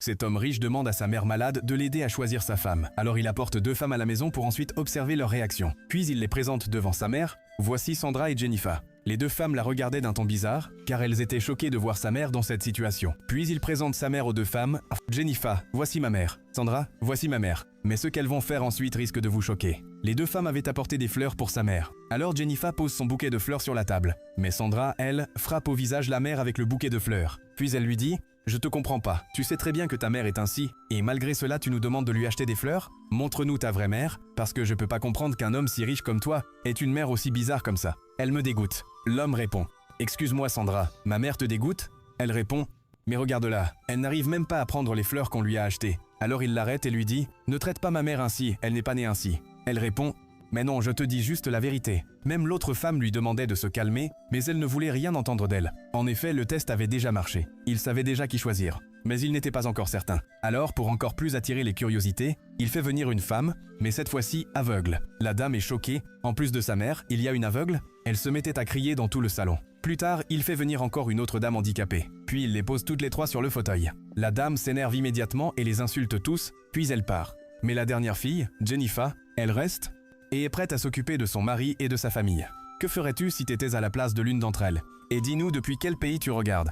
Cet homme riche demande à sa mère malade de l'aider à choisir sa femme. Alors il apporte 2 femmes à la maison pour ensuite observer leur réaction. Puis il les présente devant sa mère. Voici Sandra et Jennifer. Les 2 femmes la regardaient d'un ton bizarre, car elles étaient choquées de voir sa mère dans cette situation. Puis il présente sa mère aux 2 femmes. Jennifer, voici ma mère. Sandra, voici ma mère. Mais ce qu'elles vont faire ensuite risque de vous choquer. Les 2 femmes avaient apporté des fleurs pour sa mère. Alors Jennifer pose son bouquet de fleurs sur la table. Mais Sandra, elle, frappe au visage la mère avec le bouquet de fleurs. Puis elle lui dit « Je te comprends pas. Tu sais très bien que ta mère est ainsi. Et malgré cela, tu nous demandes de lui acheter des fleurs? Montre-nous ta vraie mère, parce que je peux pas comprendre qu'un homme si riche comme toi ait une mère aussi bizarre comme ça. Elle me dégoûte. » L'homme répond « Excuse-moi Sandra, ma mère te dégoûte ?» Elle répond « Mais regarde-la, elle n'arrive même pas à prendre les fleurs qu'on lui a achetées. » Alors il l'arrête et lui dit « Ne traite pas ma mère ainsi, elle n'est pas née ainsi. » Elle répond « Mais non, je te dis juste la vérité. » Même l'autre femme lui demandait de se calmer, mais elle ne voulait rien entendre d'elle. En effet, le test avait déjà marché. Il savait déjà qui choisir. Mais il n'était pas encore certain. Alors, pour encore plus attirer les curiosités, il fait venir une femme, mais cette fois-ci aveugle. La dame est choquée. En plus de sa mère, il y a une aveugle. Elle se mettait à crier dans tout le salon. Plus tard, il fait venir encore une autre dame handicapée. Puis il les pose toutes les 3 sur le fauteuil. La dame s'énerve immédiatement et les insulte tous, puis elle part. Mais la dernière fille, Jennifer, elle reste et est prête à s'occuper de son mari et de sa famille. Que ferais-tu si t'étais à la place de l'une d'entre elles? Et dis-nous depuis quel pays tu regardes.